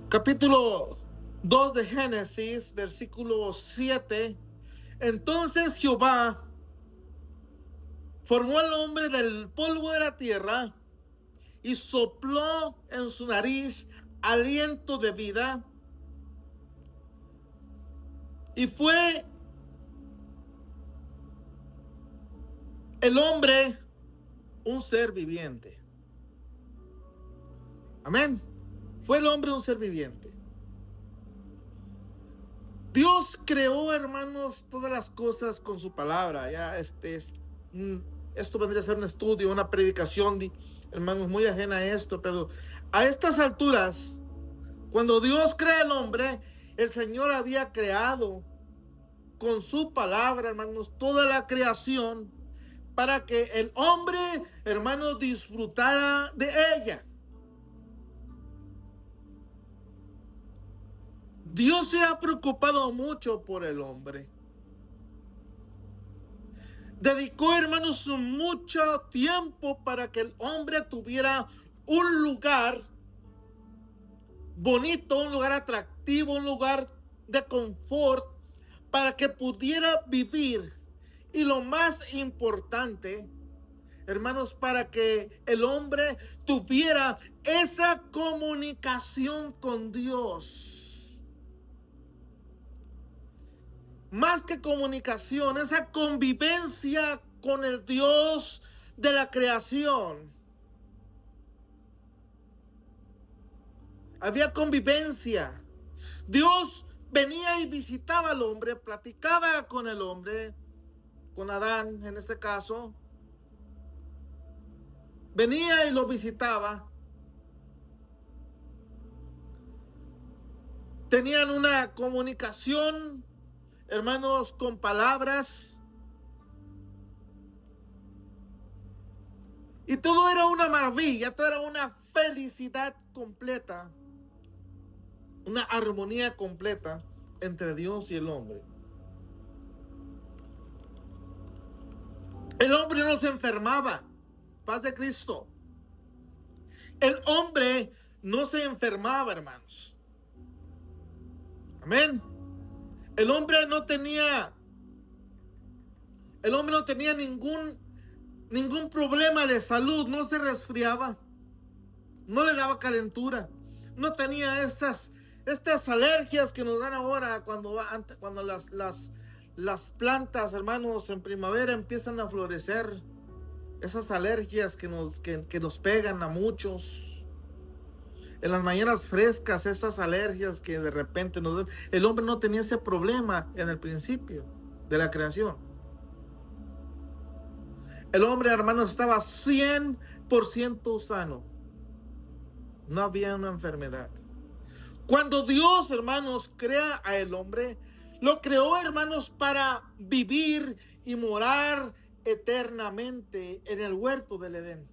Capítulo 2 de Génesis, versículo 7. Entonces Jehová formó al hombre del polvo de la tierra y sopló en su nariz aliento de vida, y fue el hombre un ser viviente. Amén. Fue el hombre un ser viviente. Dios creó, hermanos, todas las cosas con su palabra. Esto vendría a ser un estudio, una predicación, hermanos, muy ajena a esto, pero a estas alturas, cuando Dios crea al hombre, el Señor había creado con su palabra, hermanos, toda la creación para que el hombre, hermanos, disfrutara de ella. Dios se ha preocupado mucho por el hombre. Dedicó, hermanos, mucho tiempo para que el hombre tuviera un lugar bonito, un lugar atractivo, un lugar de confort, para que pudiera vivir. Y lo más importante, hermanos, para que el hombre tuviera esa comunicación con Dios. Más que comunicación, esa convivencia con el Dios de la creación. Había convivencia. Dios venía y visitaba al hombre, platicaba con el hombre, con Adán en este caso. Venía y lo visitaba. Tenían una comunicación, hermanos, con palabras. Y todo era una maravilla, todo era una felicidad completa. Una armonía completa entre Dios y el hombre. El hombre no se enfermaba. Paz de Cristo. El hombre no se enfermaba, hermanos. Amén. El hombre no tenía ningún problema de salud. No se resfriaba. No le daba calentura. No tenía estas alergias que nos dan ahora cuando las plantas, hermanos, en primavera empiezan a florecer. Esas alergias que nos pegan a muchos. En las mañanas frescas, esas alergias que de repente nos dan. El hombre no tenía ese problema en el principio de la creación. El hombre, hermanos, estaba 100% sano. No había una enfermedad. Cuando Dios, hermanos, crea al hombre, lo creó, hermanos, para vivir y morar eternamente en el huerto del Edén.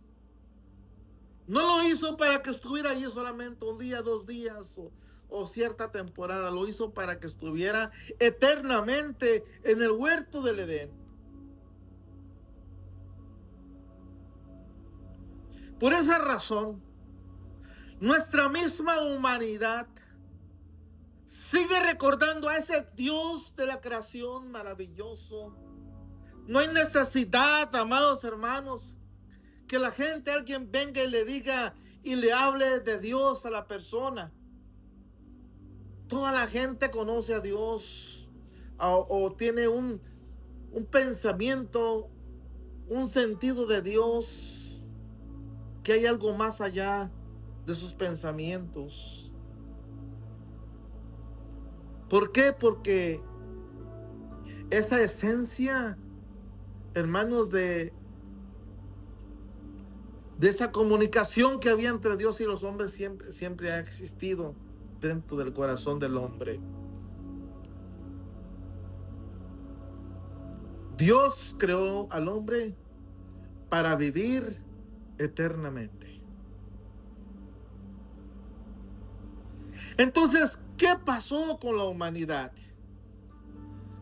No lo hizo para que estuviera allí solamente un día, 2 días o cierta temporada. Lo hizo para que estuviera eternamente en el huerto del Edén. Por esa razón, nuestra misma humanidad sigue recordando a ese Dios de la creación maravilloso. No hay necesidad, amados hermanos, que la gente, alguien venga y le diga y le hable de Dios a la persona. Toda la gente conoce a Dios o tiene un pensamiento, un sentido de Dios, que hay algo más allá de sus pensamientos. ¿Por qué? Porque esa esencia, hermanos, de esa comunicación que había entre Dios y los hombres siempre ha existido dentro del corazón del hombre. Dios creó al hombre para vivir eternamente. Entonces, ¿qué pasó con la humanidad?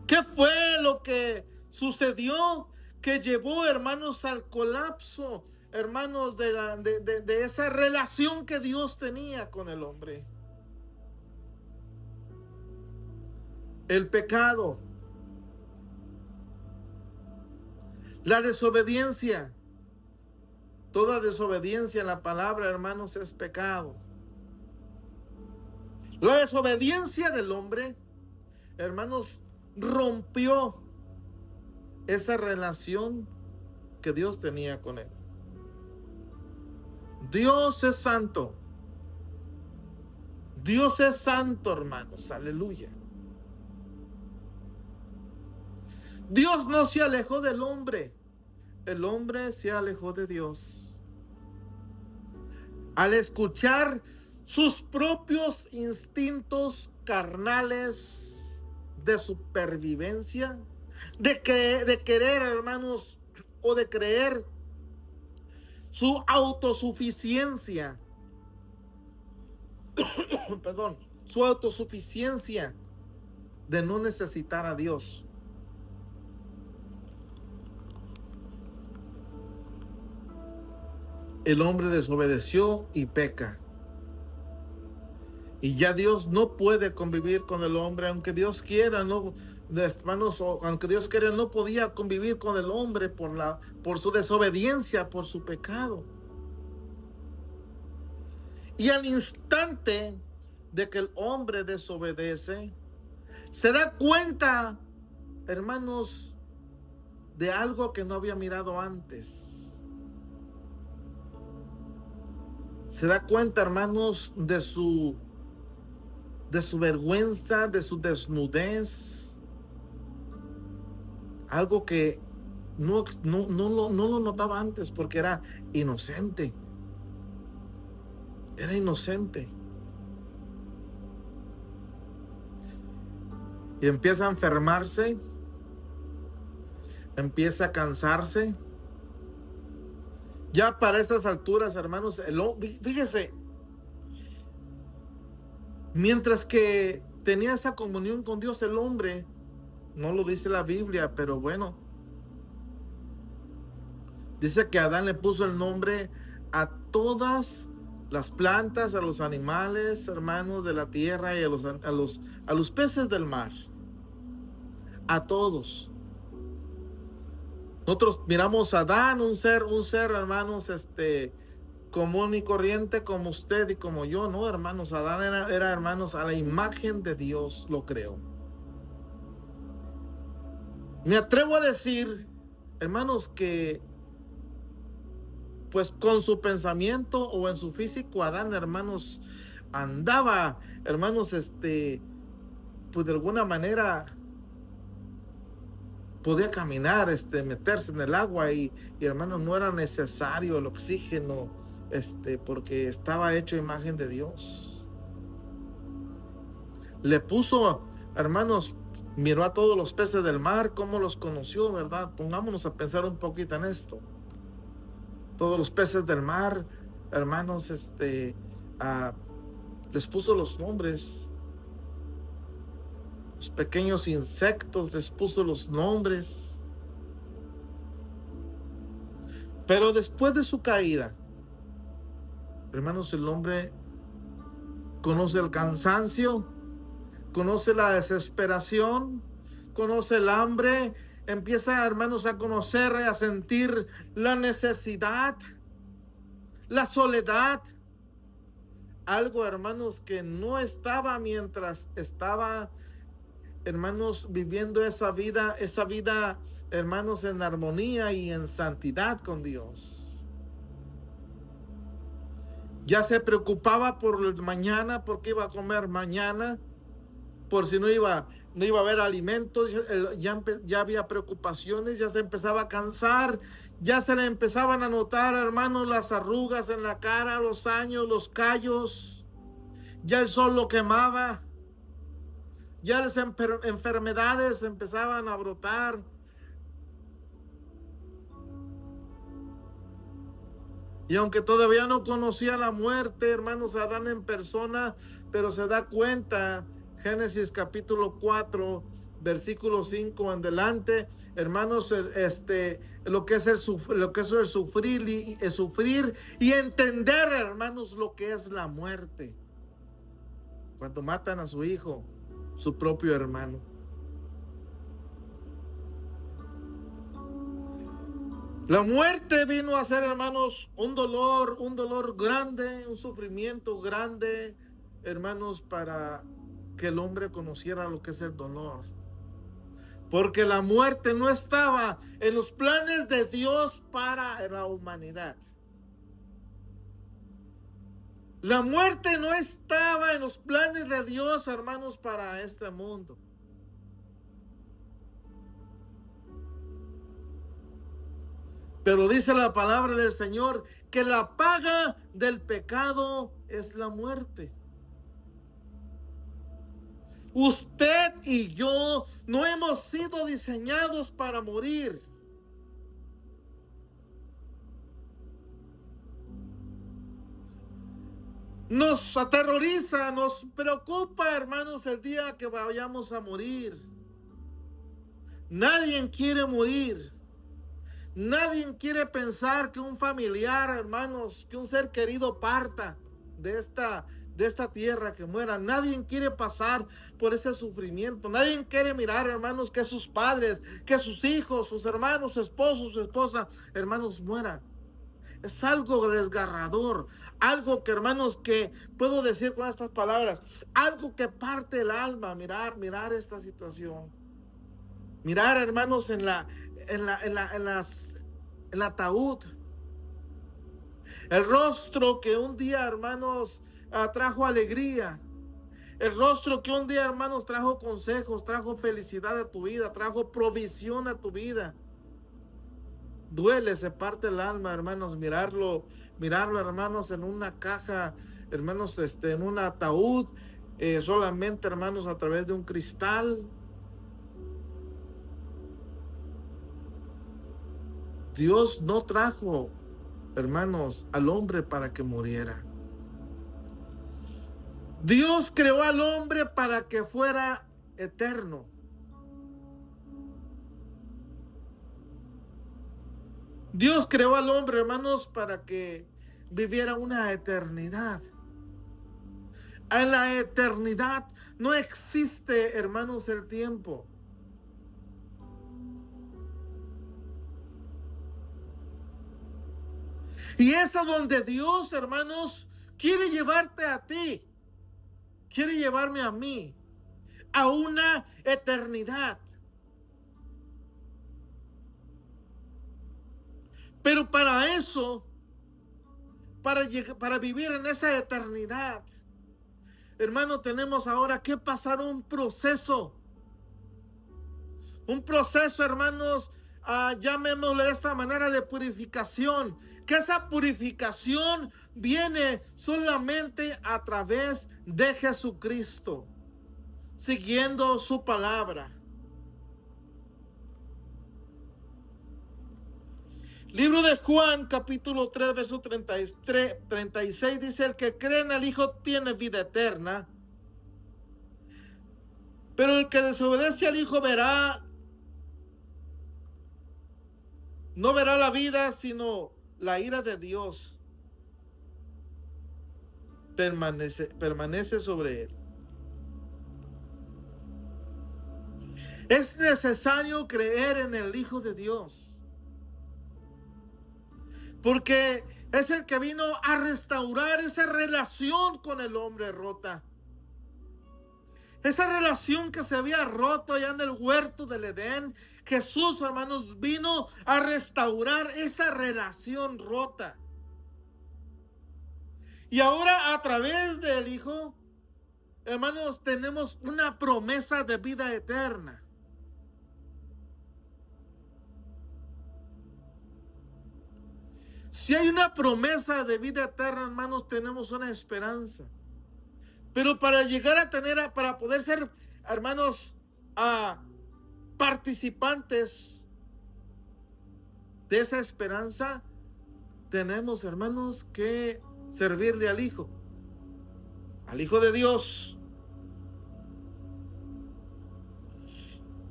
¿Qué fue lo que sucedió que llevó, hermanos, al colapso, hermanos, de esa relación que Dios tenía con el hombre? el pecado, la desobediencia. Toda desobediencia en la palabra, hermanos, es pecado. La desobediencia del hombre, hermanos, rompió esa relación que Dios tenía con él. Dios es santo. Dios es santo, hermanos. Aleluya. Dios no se alejó del hombre. El hombre se alejó de Dios. Al escuchar sus propios instintos carnales de supervivencia, de querer, hermanos, o de creer su autosuficiencia, perdón, su autosuficiencia de no necesitar a Dios. El hombre desobedeció y peca. Y ya Dios no puede convivir con el hombre, aunque Dios quiera, no, hermanos, aunque Dios quiera, no podía convivir con el hombre por su desobediencia, por su pecado. Y al instante de que el hombre desobedece, se da cuenta, hermanos, de algo que no había mirado antes. Se da cuenta, hermanos, de su vergüenza, de su desnudez. Algo que no lo notaba antes porque era inocente. Era inocente. Y empieza a enfermarse. Empieza a cansarse. Ya para estas alturas, hermanos, fíjese, mientras que tenía esa comunión con Dios, el hombre, no lo dice la Biblia, pero bueno, dice que Adán le puso el nombre a todas las plantas, a los animales, hermanos, de la tierra y a los peces del mar. A todos. Nosotros miramos a Adán, un ser, hermanos, común y corriente como usted y como yo, ¿no, hermanos? Adán era, hermanos, a la imagen de Dios lo creó. Me atrevo a decir, hermanos, que pues con su pensamiento o en su físico, Adán, hermanos, andaba, hermanos, pues de alguna manera podía caminar, meterse en el agua y hermanos, no era necesario el oxígeno, porque estaba hecho imagen de Dios. Le puso, hermanos, miró a todos los peces del mar, cómo los conoció, ¿verdad? Pongámonos a pensar un poquito en esto. Todos los peces del mar, hermanos, les puso los nombres. Los pequeños insectos les puso los nombres. Pero después de su caída, hermanos, el hombre conoce el cansancio, conoce la desesperación, conoce el hambre, empieza, hermanos, a conocer y a sentir la necesidad, la soledad. Algo, hermanos, que no estaba mientras estaba, hermanos, viviendo esa vida, hermanos, en armonía y en santidad con Dios. Ya se preocupaba por el mañana, porque iba a comer mañana, por si no iba a haber alimentos, ya había preocupaciones, ya se empezaba a cansar, ya se le empezaban a notar, hermanos, las arrugas en la cara, los años, los callos, ya el sol lo quemaba. Ya las enfermedades empezaban a brotar. Y aunque todavía no conocía la muerte, hermanos, Adán en persona, pero se da cuenta, Génesis capítulo 4, versículo 5 en adelante, hermanos, lo que es el sufrir y entender, hermanos, lo que es la muerte. Cuando matan a su hijo, su propio hermano. La muerte vino a ser, hermanos, un dolor grande, un sufrimiento grande, hermanos, para que el hombre conociera lo que es el dolor. Porque la muerte no estaba en los planes de Dios para la humanidad. La muerte no estaba en los planes de Dios, hermanos, para este mundo. Pero dice la palabra del Señor que la paga del pecado es la muerte. Usted y yo no hemos sido diseñados para morir. Nos aterroriza, nos preocupa, hermanos, el día que vayamos a morir. Nadie quiere morir. Nadie quiere pensar que un familiar, hermanos, que un ser querido parta de esta tierra, que muera. Nadie quiere pasar por ese sufrimiento. Nadie quiere mirar, hermanos, que sus padres, que sus hijos, sus hermanos, su esposo, su esposa, hermanos, mueran. Es algo desgarrador, algo que, hermanos, que puedo decir con estas palabras, algo que parte el alma, mirar esta situación. Mirar, hermanos, en el ataúd. El rostro que un día, hermanos, trajo alegría. El rostro que un día, hermanos, trajo consejos, trajo felicidad a tu vida, trajo provisión a tu vida. Duele, se parte el alma, hermanos, mirarlo, hermanos, en una caja, hermanos, en un ataúd, solamente, hermanos, a través de un cristal. Dios no trajo, hermanos, al hombre para que muriera. Dios creó al hombre para que fuera eterno. Dios creó al hombre, hermanos, para que viviera una eternidad. En la eternidad no existe, hermanos, el tiempo. Y es a donde Dios, hermanos, quiere llevarte a ti. Quiere llevarme a mí a una eternidad. Pero para eso, para vivir en esa eternidad, hermano, tenemos ahora que pasar un proceso. Un proceso, hermanos, llamémosle de esta manera, de purificación. Que esa purificación viene solamente a través de Jesucristo, siguiendo su palabra. Libro de Juan, capítulo 3, verso 36, dice: el que cree en el Hijo tiene vida eterna, pero el que desobedece al Hijo no verá la vida, sino la ira de Dios permanece sobre él. Es necesario creer en el Hijo de Dios, porque es el que vino a restaurar esa relación con el hombre rota. Esa relación que se había roto allá en el huerto del Edén, Jesús, hermanos, vino a restaurar esa relación rota. Y ahora, a través del Hijo, hermanos, tenemos una promesa de vida eterna. Si hay una promesa de vida eterna, hermanos, tenemos una esperanza. Pero para llegar a para poder ser, hermanos, participantes de esa esperanza, tenemos, hermanos, que servirle al Hijo de Dios.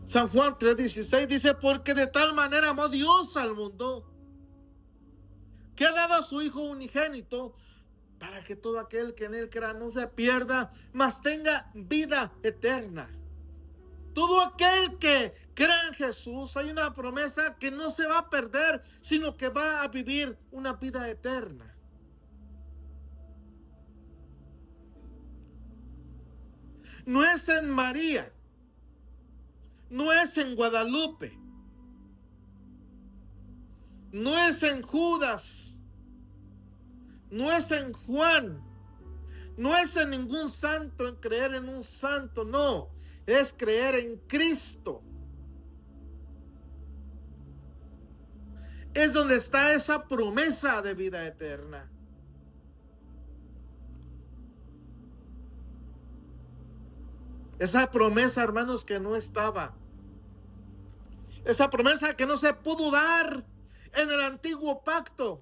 San Juan 3:16 dice: porque de tal manera amó Dios al mundo, que ha dado a su Hijo unigénito, para que todo aquel que en él crea no se pierda, mas tenga vida eterna. Todo aquel que crea en Jesús, hay una promesa que no se va a perder, sino que va a vivir una vida eterna. No es en María, no es en Guadalupe, no es en Judas, no es en Juan, no es en ningún santo, en creer en un santo, no, es creer en Cristo. Es donde está esa promesa de vida eterna. Esa promesa, hermanos, que no estaba. Esa promesa que no se pudo dar en el antiguo pacto.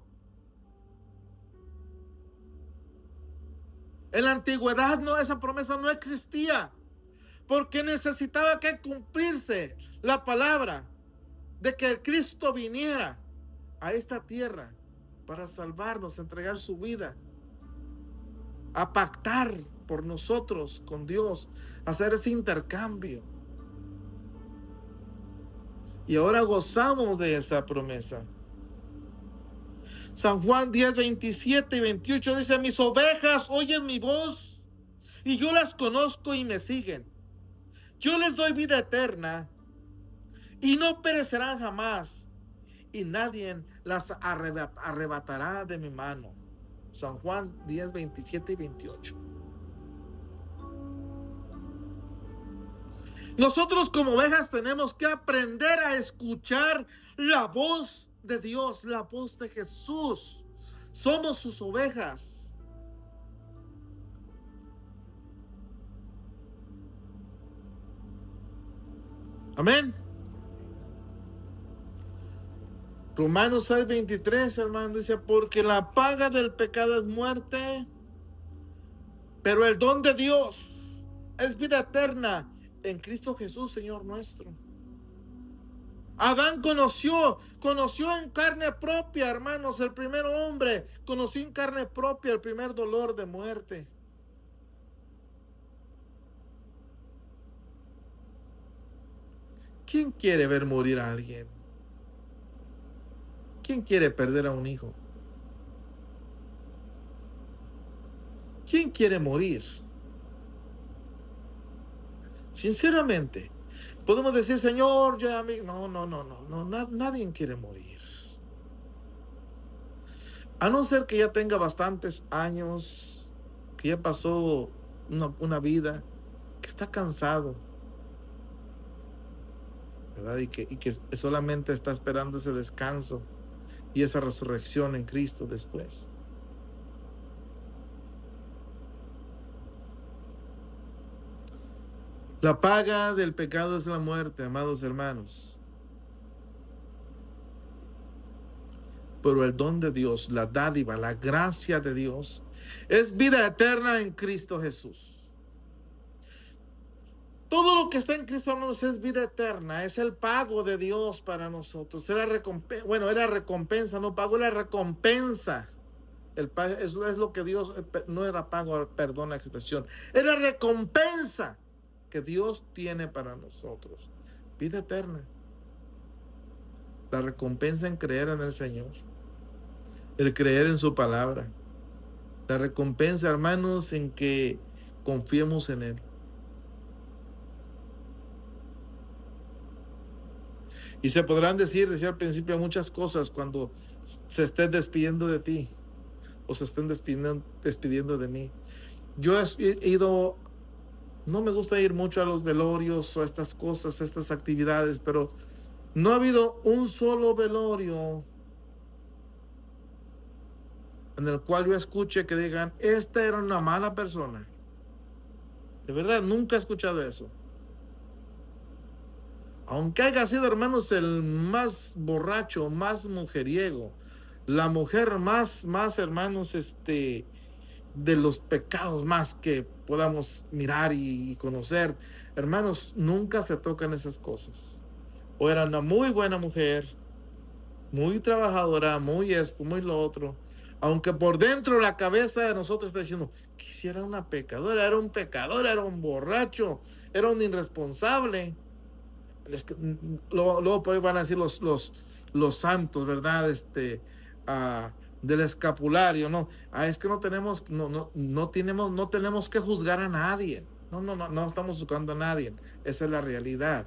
En la antigüedad esa promesa no existía, porque necesitaba que cumplirse la palabra de que el Cristo viniera a esta tierra para salvarnos, entregar su vida, a pactar por nosotros con Dios, hacer ese intercambio. Y ahora gozamos de esa promesa. San Juan 10, 27 y 28 dice: mis ovejas oyen mi voz, y yo las conozco y me siguen. Yo les doy vida eterna, y no perecerán jamás, y nadie las arrebatará de mi mano. San Juan 10, 27 y 28. Nosotros como ovejas tenemos que aprender a escuchar la voz de Dios, la voz de Jesús. Somos sus ovejas. Amén. Romanos 6, 23, hermano, dice: porque la paga del pecado es muerte, pero el don de Dios es vida eterna en Cristo Jesús, Señor nuestro. Adán conoció en carne propia, hermanos, el primer hombre conoció en carne propia el primer dolor de muerte. ¿Quién quiere ver morir a alguien? ¿Quién quiere perder a un hijo? ¿Quién quiere morir? Sinceramente, podemos decir: Señor, ya no, nadie quiere morir. A no ser que ya tenga bastantes años, que ya pasó una vida, que está cansado, ¿verdad? Y que solamente está esperando ese descanso y esa resurrección en Cristo después. La paga del pecado es la muerte, amados hermanos. Pero el don de Dios, la dádiva, la gracia de Dios, es vida eterna en Cristo Jesús. Todo lo que está en Cristo, hermanos, es vida eterna. Es el pago de Dios para nosotros. Era recompensa, no pago, era recompensa. Es lo que Dios, no era pago, perdón la expresión. Era recompensa que Dios tiene para nosotros. Vida eterna. La recompensa en creer en el Señor. El creer en su palabra. La recompensa, hermanos, en que confiemos en Él. Y se podrán decía al principio, muchas cosas cuando se estén despidiendo de ti o se estén despidiendo de mí. Yo he ido, no me gusta ir mucho a los velorios o a estas cosas, estas actividades, pero no ha habido un solo velorio en el cual yo escuche que digan: esta era una mala persona. De verdad, nunca he escuchado eso. Aunque haya sido, hermanos, el más borracho, más mujeriego, la mujer más hermanos, de los pecados más que podamos mirar y conocer, hermanos, nunca se tocan esas cosas. O era una muy buena mujer, muy trabajadora, muy esto, muy lo otro, aunque por dentro la cabeza de nosotros está diciendo: quisiera una pecadora, era un pecador, era un borracho, era un irresponsable. Luego por ahí van a decir los santos, ¿verdad? Del escapulario, ¿no? Es que no tenemos que juzgar a nadie. No estamos juzgando a nadie. Esa es la realidad.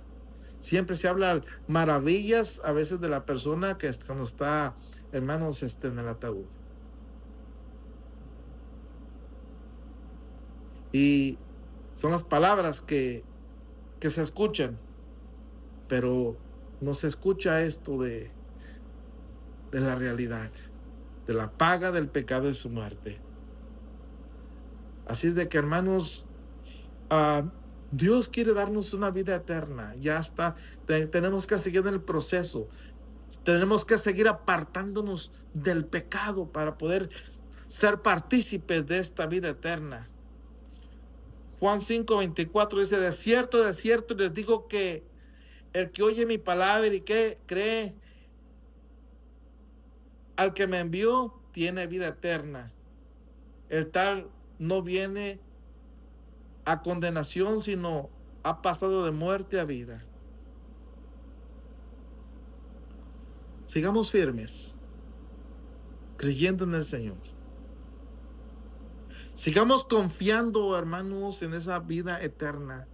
Siempre se habla maravillas a veces de la persona que cuando está, hermanos, en el ataúd. Y son las palabras que se escuchan, pero no se escucha esto de la realidad, de la paga del pecado de su muerte. Así es de que, hermanos, Dios quiere darnos una vida eterna. Ya está. Tenemos que seguir en el proceso. Tenemos que seguir apartándonos del pecado para poder ser partícipes de esta vida eterna. Juan 5:24 dice: de cierto les digo que el que oye mi palabra y que cree al que me envió tiene vida eterna. El tal no viene a condenación, sino ha pasado de muerte a vida. Sigamos firmes, creyendo en el Señor. Sigamos confiando, hermanos, en esa vida eterna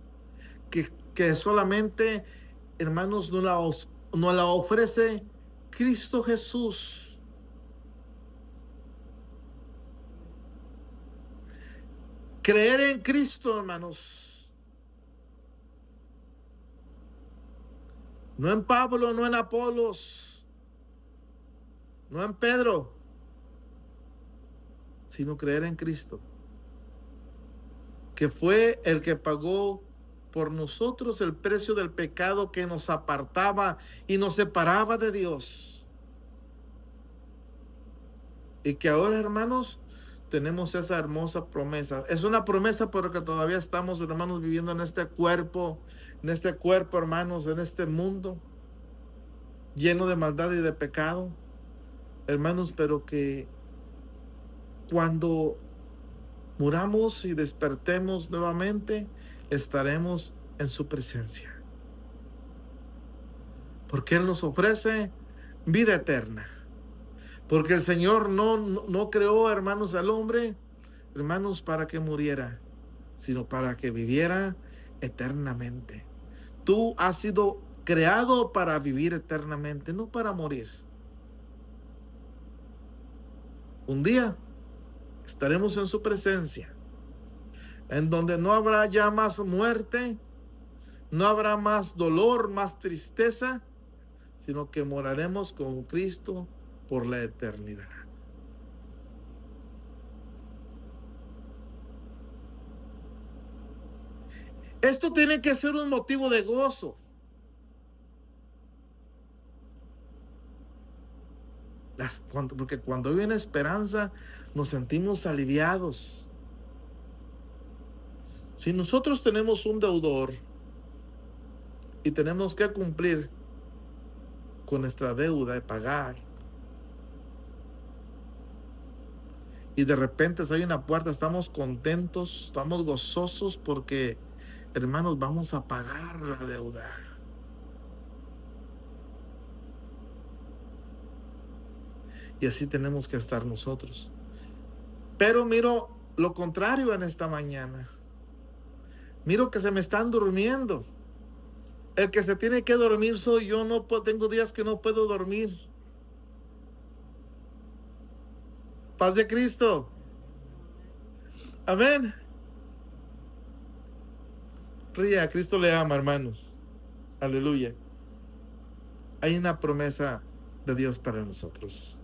que solamente, hermanos, nos la ofrece Cristo Jesús. Creer en Cristo, hermanos. No en Pablo, no en Apolos, no en Pedro, sino creer en Cristo, que fue el que pagó por nosotros el precio del pecado que nos apartaba y nos separaba de Dios. Y que ahora, hermanos, tenemos esa hermosa promesa. Es una promesa porque todavía estamos, hermanos, viviendo en este cuerpo, hermanos, en este mundo lleno de maldad y de pecado, hermanos, pero que cuando muramos y despertemos nuevamente, estaremos en su presencia. Porque Él nos ofrece vida eterna. Porque el Señor no creó, hermanos, al hombre, hermanos, para que muriera, sino para que viviera eternamente. Tú has sido creado para vivir eternamente, no para morir. Un día estaremos en su presencia, en donde no habrá ya más muerte, no habrá más dolor, más tristeza, sino que moraremos con Cristo por la eternidad. Esto tiene que ser un motivo de gozo. Porque cuando hay una esperanza, nos sentimos aliviados. Si nosotros tenemos un deudor y tenemos que cumplir con nuestra deuda de pagar, y de repente se abre una puerta, estamos contentos, estamos gozosos porque, hermanos, vamos a pagar la deuda. Y así tenemos que estar nosotros. Pero miro lo contrario en esta mañana. Miro que se me están durmiendo. El que se tiene que dormir soy yo. Tengo días que no puedo dormir. Paz de Cristo. Amén. Ría, Cristo le ama, hermanos. Aleluya. Hay una promesa de Dios para nosotros.